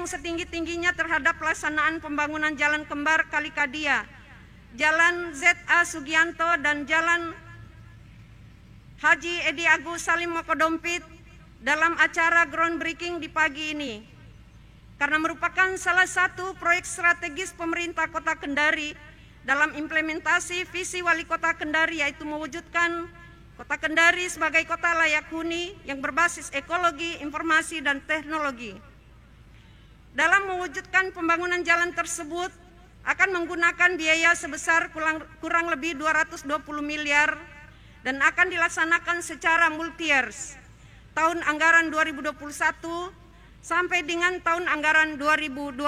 yang setinggi-tingginya terhadap pelaksanaan pembangunan Jalan Kembar Kalikadia, Jalan Z.A. Sugianto, dan Jalan Haji Edi Agus Salim Mokodompit dalam acara groundbreaking di pagi ini. Karena merupakan salah satu proyek strategis pemerintah Kota Kendari dalam implementasi visi Wali Kota Kendari, yaitu mewujudkan Kota Kendari sebagai kota layak huni yang berbasis ekologi, informasi, dan teknologi. Dalam mewujudkan pembangunan jalan tersebut akan menggunakan biaya sebesar kurang lebih 220 miliar dan akan dilaksanakan secara multi-years, tahun anggaran 2021 sampai dengan tahun anggaran 2022.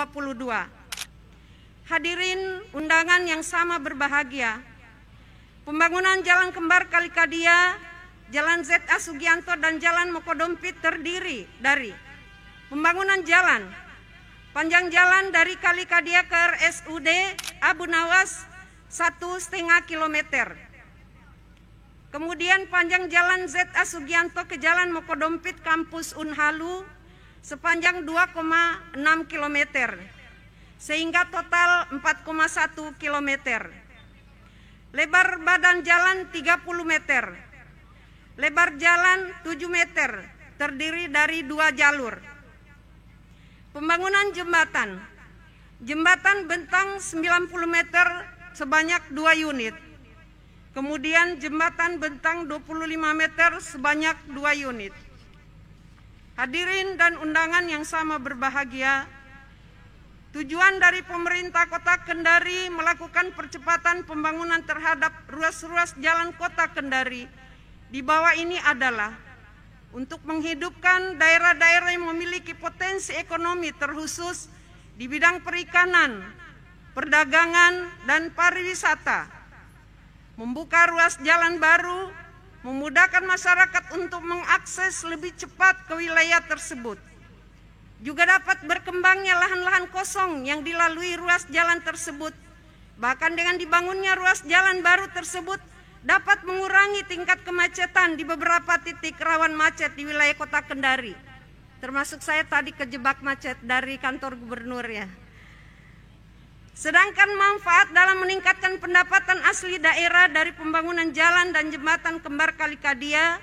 Hadirin undangan yang sama berbahagia, pembangunan Jalan Kembar Kalikadia, Jalan Z.A. Sugianto, dan Jalan Mokodompit terdiri dari pembangunan jalan, panjang jalan dari Kalikadia ke RSUD Abu Nawas 1,5 kilometer. Kemudian panjang Jalan Z.A. Sugianto ke Jalan Mokodompit Kampus Unhalu sepanjang 2,6 kilometer, sehingga total 4,1 kilometer. Lebar badan jalan 30 meter, lebar jalan 7 meter, terdiri dari 2 jalur. Pembangunan jembatan, jembatan bentang 90 meter sebanyak 2 unit. Kemudian jembatan bentang 25 meter sebanyak 2 unit. Hadirin dan undangan yang sama berbahagia, tujuan dari pemerintah Kota Kendari melakukan percepatan pembangunan terhadap ruas-ruas jalan Kota Kendari di bawah ini adalah untuk menghidupkan daerah-daerah yang memiliki potensi ekonomi terkhusus di bidang perikanan, perdagangan, dan pariwisata, membuka ruas jalan baru, memudahkan masyarakat untuk mengakses lebih cepat ke wilayah tersebut. Juga dapat berkembangnya lahan-lahan kosong yang dilalui ruas jalan tersebut. Bahkan dengan dibangunnya ruas jalan baru tersebut dapat mengurangi tingkat kemacetan di beberapa titik rawan macet di wilayah Kota Kendari. Termasuk saya tadi kejebak macet dari kantor gubernur ya. Sedangkan manfaat dalam meningkatkan pendapatan asli daerah dari pembangunan jalan dan jembatan Kembar Kalikadia,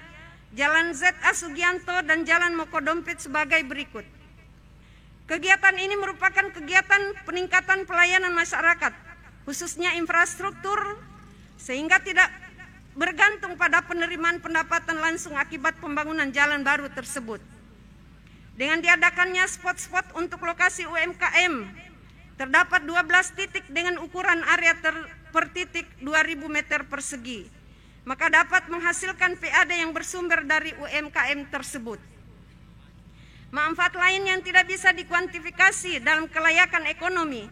Jalan Z.A. Sugianto, dan Jalan Mokodompit sebagai berikut. Kegiatan ini merupakan kegiatan peningkatan pelayanan masyarakat, khususnya infrastruktur, sehingga tidak bergantung pada penerimaan pendapatan langsung akibat pembangunan jalan baru tersebut. Dengan diadakannya spot-spot untuk lokasi UMKM, terdapat 12 titik dengan ukuran area per titik 2.000 meter persegi, maka dapat menghasilkan PAD yang bersumber dari UMKM tersebut. Manfaat lain yang tidak bisa dikuantifikasi dalam kelayakan ekonomi,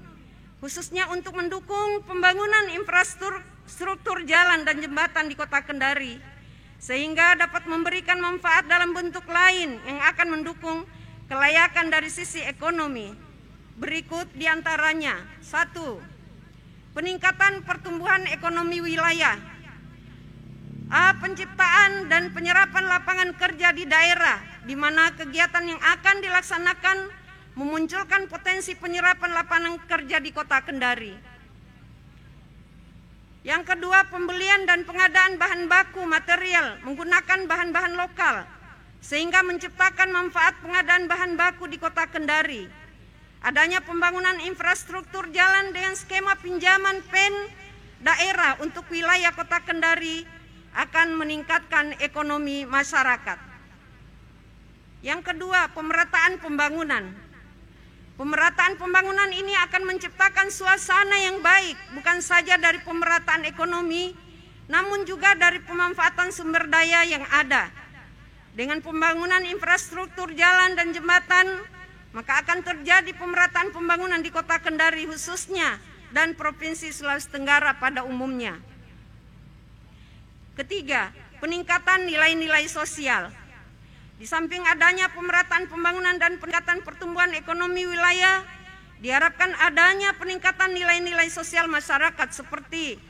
khususnya untuk mendukung pembangunan infrastruktur jalan dan jembatan di Kota Kendari, sehingga dapat memberikan manfaat dalam bentuk lain yang akan mendukung kelayakan dari sisi ekonomi. Berikut diantaranya: 1. Peningkatan pertumbuhan ekonomi wilayah. Penciptaan dan penyerapan lapangan kerja di daerah, di mana kegiatan yang akan dilaksanakan memunculkan potensi penyerapan lapangan kerja di Kota Kendari. Yang kedua, pembelian dan pengadaan bahan baku material menggunakan bahan-bahan lokal, sehingga menciptakan manfaat pengadaan bahan baku di Kota Kendari. Adanya pembangunan infrastruktur jalan dengan skema pinjaman PEN daerah untuk wilayah Kota Kendari akan meningkatkan ekonomi masyarakat. Yang kedua, pemerataan pembangunan. Pemerataan pembangunan ini akan menciptakan suasana yang baik, bukan saja dari pemerataan ekonomi, namun juga dari pemanfaatan sumber daya yang ada. Dengan pembangunan infrastruktur jalan dan jembatan, maka akan terjadi pemerataan pembangunan di Kota Kendari khususnya dan Provinsi Sulawesi Tenggara pada umumnya. Ketiga, peningkatan nilai-nilai sosial. Di samping adanya pemerataan pembangunan dan peningkatan pertumbuhan ekonomi wilayah, diharapkan adanya peningkatan nilai-nilai sosial masyarakat seperti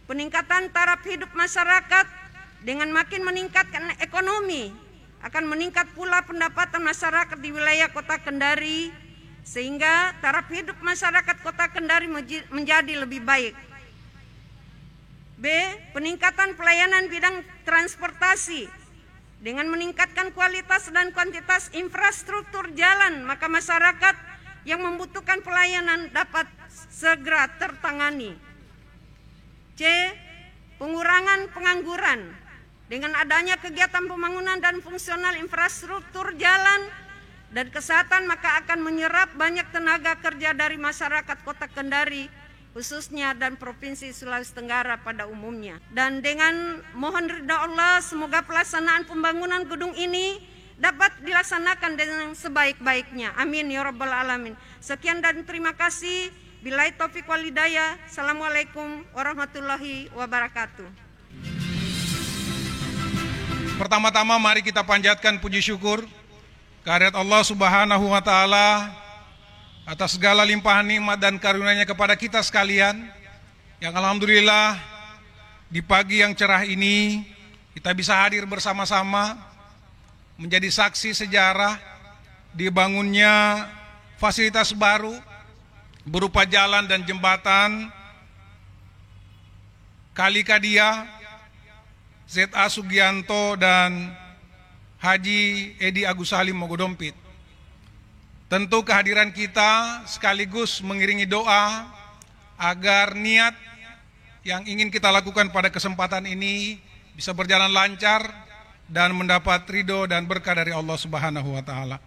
peningkatan taraf hidup masyarakat. Dengan makin meningkatkan ekonomi, akan meningkat pula pendapatan masyarakat di wilayah Kota Kendari, sehingga taraf hidup masyarakat Kota Kendari menjadi lebih baik. B. Peningkatan pelayanan bidang transportasi. Dengan meningkatkan kualitas dan kuantitas infrastruktur jalan, maka masyarakat yang membutuhkan pelayanan dapat segera tertangani. C. Pengurangan pengangguran. Dengan adanya kegiatan pembangunan dan fungsional infrastruktur jalan dan kesehatan, maka akan menyerap banyak tenaga kerja dari masyarakat Kota Kendari khususnya dan Provinsi Sulawesi Tenggara pada umumnya. Dan dengan mohon ridha Allah, semoga pelaksanaan pembangunan gedung ini dapat dilaksanakan dengan sebaik-baiknya. Amin ya rabbal alamin. Sekian dan terima kasih. Billahi taufiq wal hidayah. Assalamualaikum warahmatullahi wabarakatuh. Pertama-tama mari kita panjatkan puji syukur kehadirat Allah Subhanahu wa taala atas segala limpahan nikmat dan karunia-Nya kepada kita sekalian, yang alhamdulillah di pagi yang cerah ini kita bisa hadir bersama-sama menjadi saksi sejarah dibangunnya fasilitas baru berupa jalan dan jembatan Kali Kadia, ZA Sugianto dan Haji Edi Agus Salim Mogodompit. Tentu kehadiran kita sekaligus mengiringi doa agar niat yang ingin kita lakukan pada kesempatan ini bisa berjalan lancar dan mendapat ridho dan berkah dari Allah Subhanahu wa taala.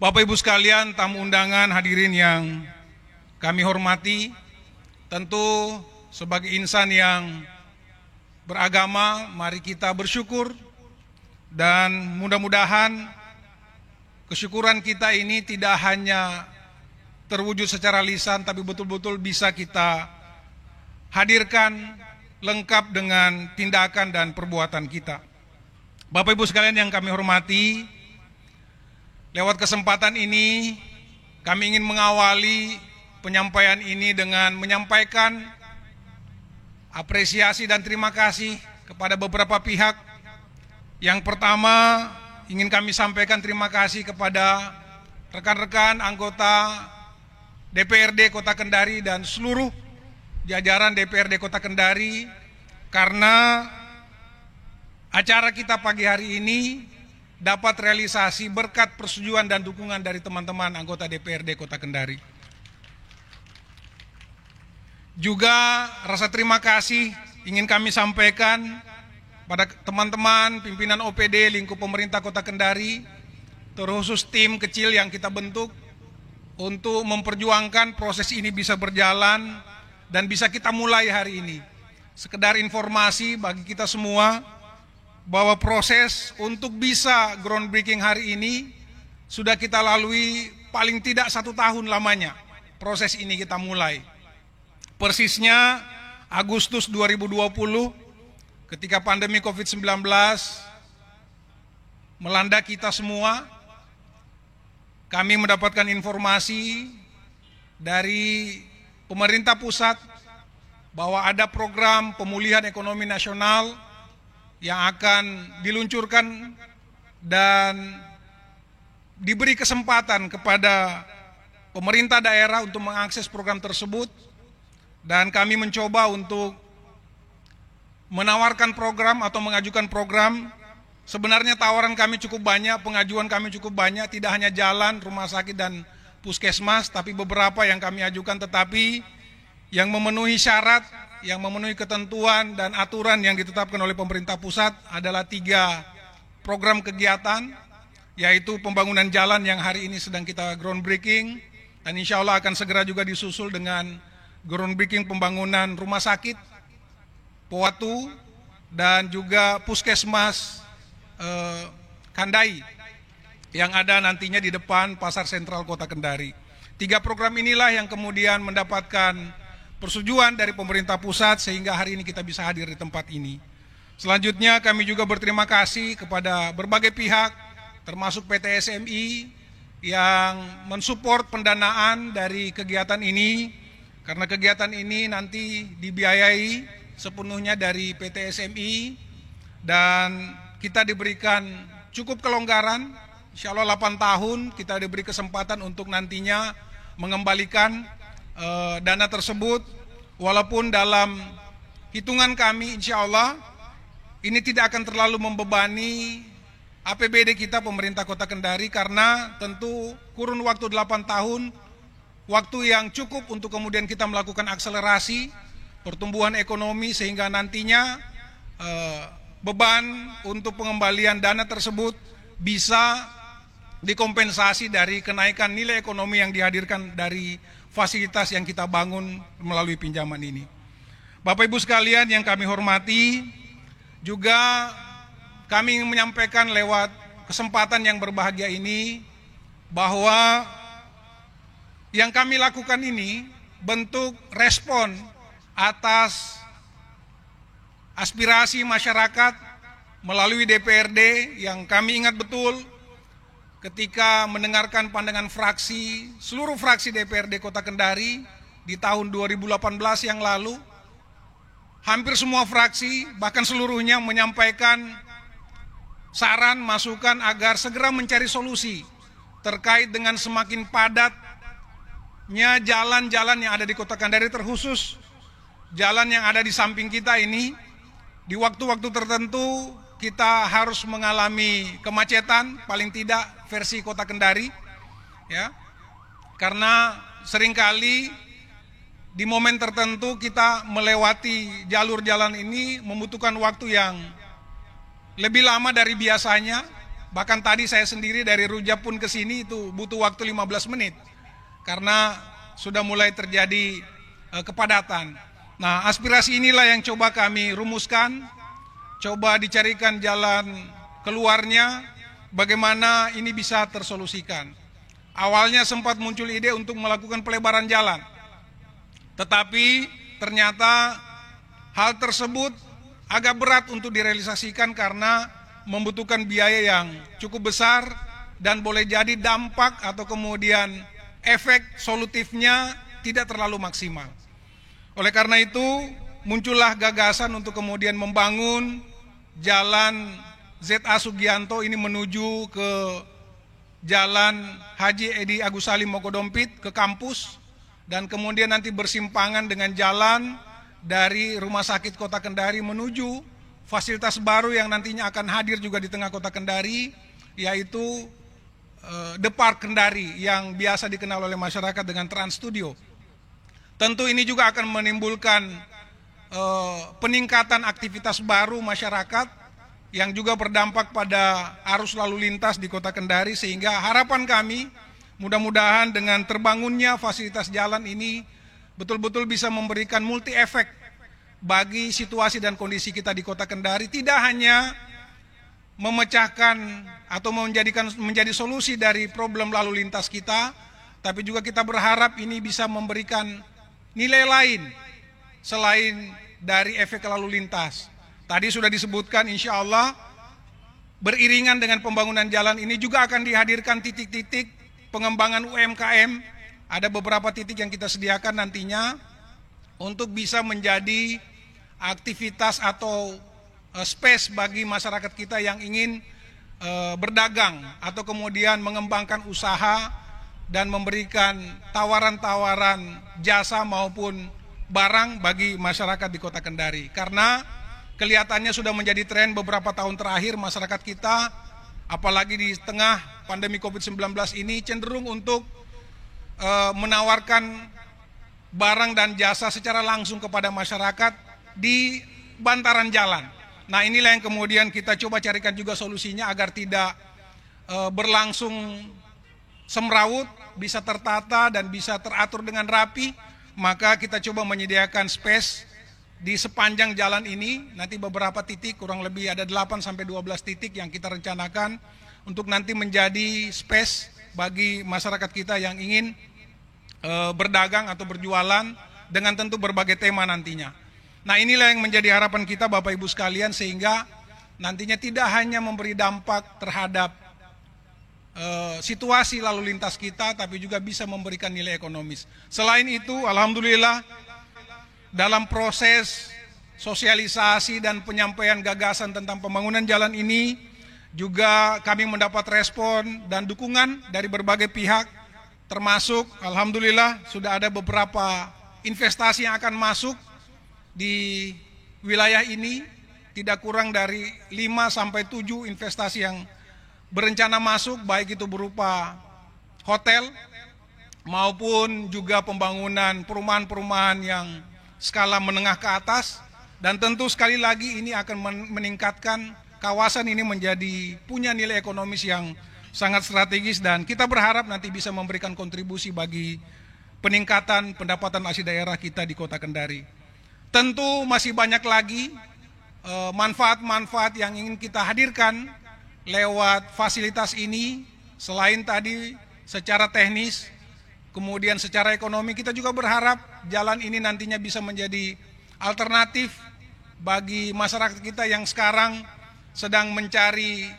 Bapak Ibu sekalian, tamu undangan, hadirin yang kami hormati, tentu sebagai insan yang beragama, mari kita bersyukur dan mudah-mudahan kesyukuran kita ini tidak hanya terwujud secara lisan, tapi betul-betul bisa kita hadirkan lengkap dengan tindakan dan perbuatan kita. Bapak Ibu sekalian yang kami hormati, lewat kesempatan ini kami ingin mengawali penyampaian ini dengan menyampaikan apresiasi dan terima kasih kepada beberapa pihak. Yang pertama, ingin kami sampaikan terima kasih kepada rekan-rekan anggota DPRD Kota Kendari dan seluruh jajaran DPRD Kota Kendari, karena acara kita pagi hari ini dapat realisasi berkat persetujuan dan dukungan dari teman-teman anggota DPRD Kota Kendari. Juga rasa terima kasih ingin kami sampaikan pada teman-teman pimpinan OPD lingkup pemerintah Kota Kendari, terkhusus tim kecil yang kita bentuk untuk memperjuangkan proses ini bisa berjalan dan bisa kita mulai hari ini. Sekedar informasi bagi kita semua bahwa proses untuk bisa groundbreaking hari ini sudah kita lalui paling tidak 1 tahun lamanya. Proses ini kita mulai. Persisnya Agustus 2020 ketika pandemi COVID-19 melanda kita semua, kami mendapatkan informasi dari pemerintah pusat bahwa ada program pemulihan ekonomi nasional yang akan diluncurkan dan diberi kesempatan kepada pemerintah daerah untuk mengakses program tersebut, dan kami mencoba untuk menawarkan program atau mengajukan program. Sebenarnya tawaran kami cukup banyak, pengajuan kami cukup banyak, tidak hanya jalan, rumah sakit dan puskesmas, tapi beberapa yang kami ajukan, tetapi yang memenuhi syarat, yang memenuhi ketentuan dan aturan yang ditetapkan oleh pemerintah pusat adalah 3 program kegiatan, yaitu pembangunan jalan yang hari ini sedang kita groundbreaking, dan insya Allah akan segera juga disusul dengan groundbreaking pembangunan rumah sakit, Powatu, dan juga puskesmas Kandai yang ada nantinya di depan Pasar Sentral Kota Kendari. 3 program inilah yang kemudian mendapatkan persetujuan dari pemerintah pusat sehingga hari ini kita bisa hadir di tempat ini. Selanjutnya kami juga berterima kasih kepada berbagai pihak termasuk PT SMI yang mensupport pendanaan dari kegiatan ini, karena kegiatan ini nanti dibiayai sepenuhnya dari PT SMI dan kita diberikan cukup kelonggaran Insya Allah 8 tahun kita diberi kesempatan untuk nantinya mengembalikan dana tersebut, walaupun dalam hitungan kami insya Allah ini tidak akan terlalu membebani APBD kita pemerintah Kota Kendari, karena tentu kurun waktu 8 tahun, waktu yang cukup untuk kemudian kita melakukan akselerasi pertumbuhan ekonomi, sehingga nantinya beban untuk pengembalian dana tersebut bisa dikompensasi dari kenaikan nilai ekonomi yang dihadirkan dari fasilitas yang kita bangun melalui pinjaman ini. Bapak Ibu sekalian yang kami hormati, juga kami ingin menyampaikan lewat kesempatan yang berbahagia ini bahwa yang kami lakukan ini bentuk respon atas aspirasi masyarakat melalui DPRD yang kami ingat betul ketika mendengarkan pandangan fraksi, seluruh fraksi DPRD Kota Kendari di tahun 2018 yang lalu. Hampir semua fraksi, bahkan seluruhnya menyampaikan saran, masukan agar segera mencari solusi terkait dengan semakin padatnya jalan-jalan yang ada di Kota Kendari, terkhusus jalan yang ada di samping kita ini. Di waktu-waktu tertentu kita harus mengalami kemacetan, paling tidak versi Kota Kendari, ya, karena seringkali di momen tertentu kita melewati jalur jalan ini membutuhkan waktu yang lebih lama dari biasanya. Bahkan tadi saya sendiri dari Rujak pun ke sini itu butuh waktu 15 menit karena sudah mulai terjadi kepadatan. Nah, aspirasi inilah yang coba kami rumuskan, coba dicarikan jalan keluarnya, bagaimana ini bisa tersolusikan. Awalnya sempat muncul ide untuk melakukan pelebaran jalan, tetapi ternyata hal tersebut agak berat untuk direalisasikan karena membutuhkan biaya yang cukup besar dan boleh jadi dampak atau kemudian efek solutifnya tidak terlalu maksimal. Oleh karena itu muncullah gagasan untuk kemudian membangun jalan ZA Sugianto ini menuju ke Jalan Haji Edi Agus Salim Mokodompit ke kampus, dan kemudian nanti bersimpangan dengan jalan dari Rumah Sakit Kota Kendari menuju fasilitas baru yang nantinya akan hadir juga di tengah Kota Kendari, yaitu The Park Kendari yang biasa dikenal oleh masyarakat dengan Trans Studio. Tentu ini juga akan menimbulkan peningkatan aktivitas baru masyarakat yang juga berdampak pada arus lalu lintas di Kota Kendari, sehingga harapan kami mudah-mudahan dengan terbangunnya fasilitas jalan ini betul-betul bisa memberikan multi efek bagi situasi dan kondisi kita di Kota Kendari, tidak hanya memecahkan atau menjadi solusi dari problem lalu lintas kita, tapi juga kita berharap ini bisa memberikan nilai lain selain dari efek lalu lintas. Tadi sudah disebutkan, insya Allah beriringan dengan pembangunan jalan ini juga akan dihadirkan titik-titik pengembangan UMKM. Ada beberapa titik yang kita sediakan nantinya untuk bisa menjadi aktivitas atau space bagi masyarakat kita yang ingin berdagang atau kemudian mengembangkan usaha dan memberikan tawaran-tawaran jasa maupun barang bagi masyarakat di Kota Kendari. Karena kelihatannya sudah menjadi tren beberapa tahun terakhir masyarakat kita, apalagi di tengah pandemi COVID-19 ini, cenderung untuk menawarkan barang dan jasa secara langsung kepada masyarakat di bantaran jalan. Nah, inilah yang kemudian kita coba carikan juga solusinya agar tidak berlangsung semrawut, bisa tertata dan bisa teratur dengan rapi. Maka kita coba menyediakan space di sepanjang jalan ini, nanti beberapa titik, kurang lebih ada 8-12 titik yang kita rencanakan untuk nanti menjadi space bagi masyarakat kita yang ingin berdagang atau berjualan dengan tentu berbagai tema nantinya. Nah, inilah yang menjadi harapan kita Bapak Ibu sekalian, sehingga nantinya tidak hanya memberi dampak terhadap situasi lalu lintas kita, tapi juga bisa memberikan nilai ekonomis. Selain itu, alhamdulillah dalam proses sosialisasi dan penyampaian gagasan tentang pembangunan jalan ini juga kami mendapat respon dan dukungan dari berbagai pihak, termasuk alhamdulillah sudah ada beberapa investasi yang akan masuk di wilayah ini, tidak kurang dari 5 sampai 7 investasi yang berencana masuk, baik itu berupa hotel maupun juga pembangunan perumahan-perumahan yang skala menengah ke atas, dan tentu sekali lagi ini akan meningkatkan kawasan ini menjadi punya nilai ekonomis yang sangat strategis, dan kita berharap nanti bisa memberikan kontribusi bagi peningkatan pendapatan asli daerah kita di Kota Kendari. Tentu masih banyak lagi manfaat-manfaat yang ingin kita hadirkan lewat fasilitas ini. Selain tadi secara teknis, kemudian secara ekonomi, kita juga berharap jalan ini nantinya bisa menjadi alternatif bagi masyarakat kita yang sekarang sedang mencari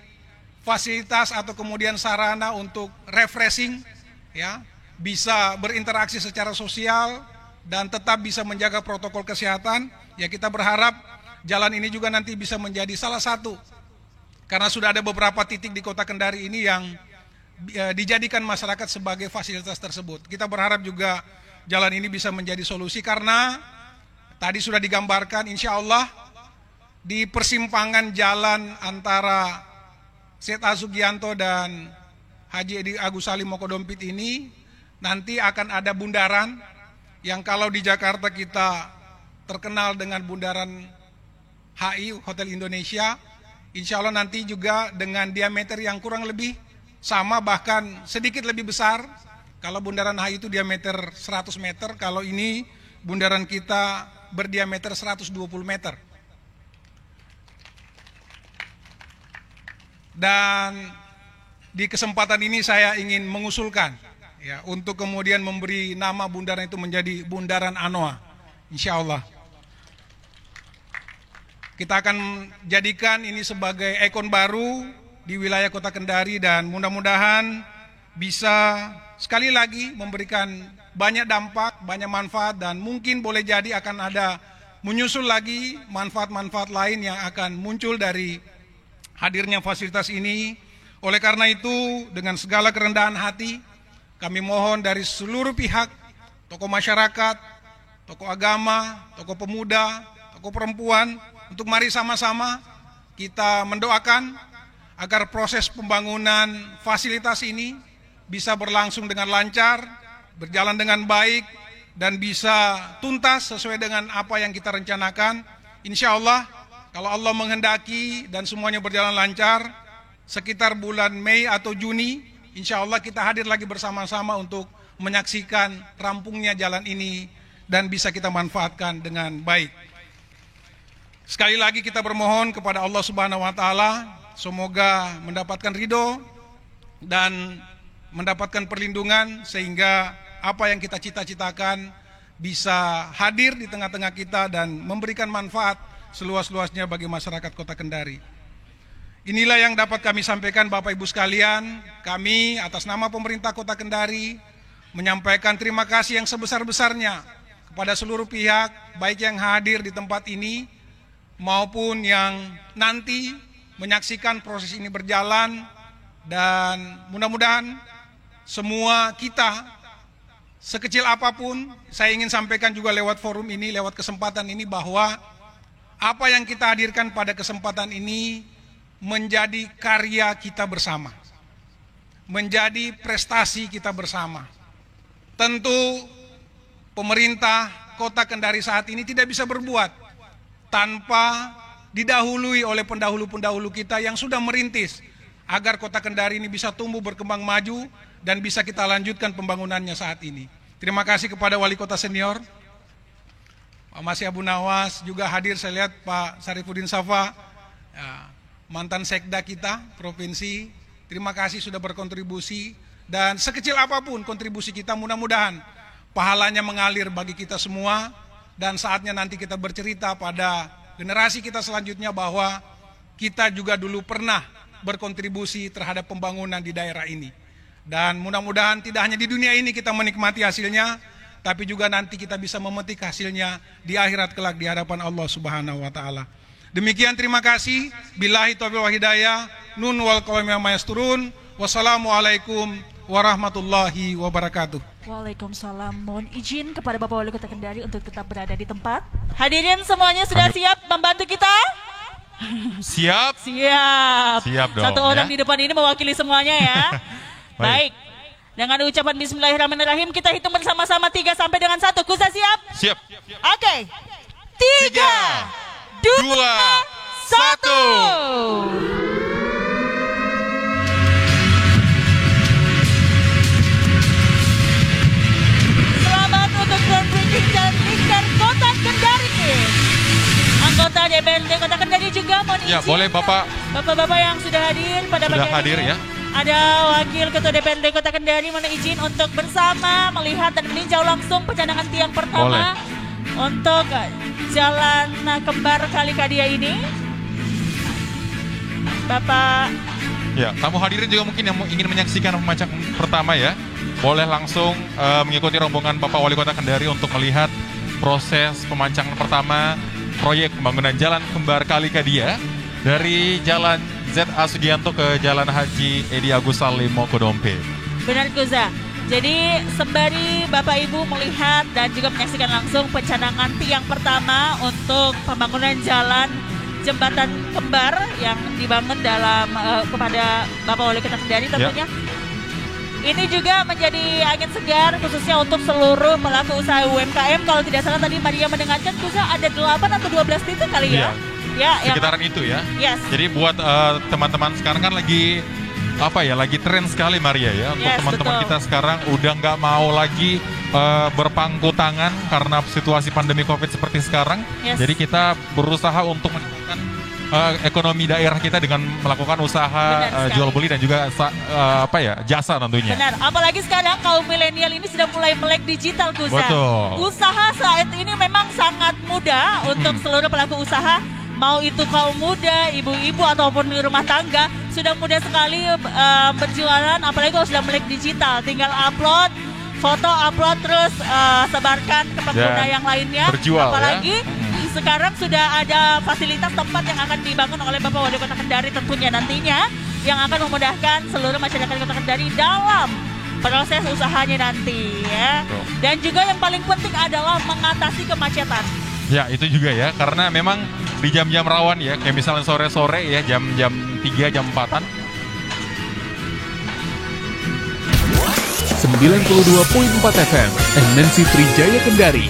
fasilitas atau kemudian sarana untuk refreshing, ya, bisa berinteraksi secara sosial dan tetap bisa menjaga protokol kesehatan. Ya, kita berharap jalan ini juga nanti bisa menjadi salah satu, karena sudah ada beberapa titik di Kota Kendari ini yang dijadikan masyarakat sebagai fasilitas tersebut. Kita berharap juga jalan ini bisa menjadi solusi, karena tadi sudah digambarkan, insya Allah di persimpangan jalan antara Syed A. Sugianto dan Haji Edi Agus Salim Mokodompit ini nanti akan ada bundaran yang kalau di Jakarta kita terkenal dengan bundaran HI, Hotel Indonesia, insya Allah nanti juga dengan diameter yang kurang lebih sama, bahkan sedikit lebih besar. Kalau bundaran HI itu diameter 100 meter, kalau ini bundaran kita berdiameter 120 meter. Dan di kesempatan ini saya ingin mengusulkan, ya, untuk kemudian memberi nama bundaran itu menjadi Bundaran Anoa, insya Allah. Kita akan jadikan ini sebagai ikon baru di wilayah Kota Kendari, dan mudah-mudahan bisa sekali lagi memberikan banyak dampak, banyak manfaat, dan mungkin boleh jadi akan ada menyusul lagi manfaat-manfaat lain yang akan muncul dari hadirnya fasilitas ini. Oleh karena itu, dengan segala kerendahan hati, kami mohon dari seluruh pihak, tokoh masyarakat, tokoh agama, tokoh pemuda, tokoh perempuan, untuk mari sama-sama kita mendoakan agar proses pembangunan fasilitas ini bisa berlangsung dengan lancar, berjalan dengan baik, dan bisa tuntas sesuai dengan apa yang kita rencanakan. Insya Allah, kalau Allah menghendaki dan semuanya berjalan lancar, sekitar bulan Mei atau Juni, insya Allah kita hadir lagi bersama-sama untuk menyaksikan rampungnya jalan ini dan bisa kita manfaatkan dengan baik. Sekali lagi kita bermohon kepada Allah Subhanahu wa Ta'ala, semoga mendapatkan ridho dan mendapatkan perlindungan, sehingga apa yang kita cita-citakan bisa hadir di tengah-tengah kita dan memberikan manfaat seluas-luasnya bagi masyarakat Kota Kendari. Inilah yang dapat kami sampaikan, Bapak Ibu sekalian. Kami atas nama pemerintah Kota Kendari menyampaikan terima kasih yang sebesar-besarnya kepada seluruh pihak, baik yang hadir di tempat ini maupun yang nanti menyaksikan proses ini berjalan, dan mudah-mudahan semua kita, sekecil apapun, saya ingin sampaikan juga lewat forum ini, lewat kesempatan ini, bahwa apa yang kita hadirkan pada kesempatan ini menjadi karya kita bersama, menjadi prestasi kita bersama. Tentu pemerintah Kota Kendari saat ini tidak bisa berbuat tanpa didahului oleh pendahulu-pendahulu kita yang sudah merintis agar Kota Kendari ini bisa tumbuh berkembang maju dan bisa kita lanjutkan pembangunannya saat ini. Terima kasih kepada Wali Kota Senior, Pak Masih Abu Nawas, juga hadir saya lihat Pak Sarifudin Safa, ya, mantan sekda kita provinsi. Terima kasih sudah berkontribusi, dan sekecil apapun kontribusi kita, mudah-mudahan pahalanya mengalir bagi kita semua, dan saatnya nanti kita bercerita pada generasi kita selanjutnya bahwa kita juga dulu pernah berkontribusi terhadap pembangunan di daerah ini. Dan mudah-mudahan tidak hanya di dunia ini kita menikmati hasilnya, tapi juga nanti kita bisa memetik hasilnya di akhirat kelak di hadapan Allah Subhanahu wa Ta'ala. Demikian, terima kasih. Billahi taufiq wal hidayah. Nun wal qalam yang mayasturun. Wassalamualaikum warahmatullahi wabarakatuh. Waalaikumsalam. Mohon izin kepada Bapak Wali Kota Kendari untuk tetap berada di tempat. Hadirin semuanya sudah siap membantu kita? Siap? Siap. Siap dong. Satu orang ya? di depan ini mewakili semuanya ya. Baik. Dengan ucapan bismillahirrahmanirrahim kita hitung bersama-sama 3 sampai dengan 1. Kuza siap? Siap. Oke. 3, 2, 1. Untuk groundbreaking dan lingkar Kota Kendari. Anggota DPRD Kota Kendari juga mohon izin. Ya, boleh Bapak. Bapak-bapak yang sudah hadir pada Sudah pagi hadir ini. ya. Ada wakil Ketua DPRD Kota Kendari mohon izin untuk bersama melihat dan meninjau langsung pencanangan tiang pertama untuk Jalan Kembar Kalikadia ini. Bapak. Ya, tamu hadirin juga mungkin yang ingin menyaksikan pemancang pertama ya. Boleh langsung mengikuti rombongan Bapak Wali Kota Kendari untuk melihat proses pemancangan pertama proyek pembangunan Jalan Kembar Kalikadia dari Jalan Z.A. Sugianto ke Jalan Haji Edi Agus Salim Mokodompe. Benar Kuza. Jadi sembari Bapak Ibu melihat dan juga menyaksikan langsung pencanangan tiang pertama untuk pembangunan jalan jembatan kembar yang dibangun dalam kepada Bapak Wali Kota Kendari tentunya. Ini juga menjadi angin segar khususnya untuk seluruh pelaku usaha UMKM. Kalau tidak salah tadi Maria mendengarkan Kuza ada 8 atau 12 titik kali ya? Ya, sekitaran itu ya. Yes. Jadi buat teman-teman sekarang kan lagi lagi tren sekali Maria ya. Untuk teman-teman kita sekarang udah nggak mau lagi berpangku tangan karena situasi pandemi COVID seperti sekarang. Yes. Jadi kita berusaha untuk meningkatkan ekonomi daerah kita dengan melakukan usaha jual beli dan juga jasa tentunya. Benar, apalagi sekarang kaum milenial ini sudah mulai melek digital Kuza. Betul. Usaha saat ini memang sangat mudah untuk seluruh pelaku usaha. Mau itu kaum muda, ibu-ibu ataupun di rumah tangga sudah mudah sekali berjualan, apalagi kalau sudah melek digital. Tinggal upload foto, upload terus sebarkan ke pengguna yang lainnya. Berjual, apalagi ya? Sekarang sudah ada fasilitas tempat yang akan dibangun oleh Bapak Wali Kota Kendari tentunya nantinya yang akan memudahkan seluruh masyarakat Kota Kendari dalam proses usahanya nanti ya. Dan juga yang paling penting adalah mengatasi kemacetan. Ya itu juga ya, karena memang di jam-jam rawan ya, kayak misalnya sore-sore ya, jam 3, jam 4-an. 92.4 FM, MNC Trijaya Kendari.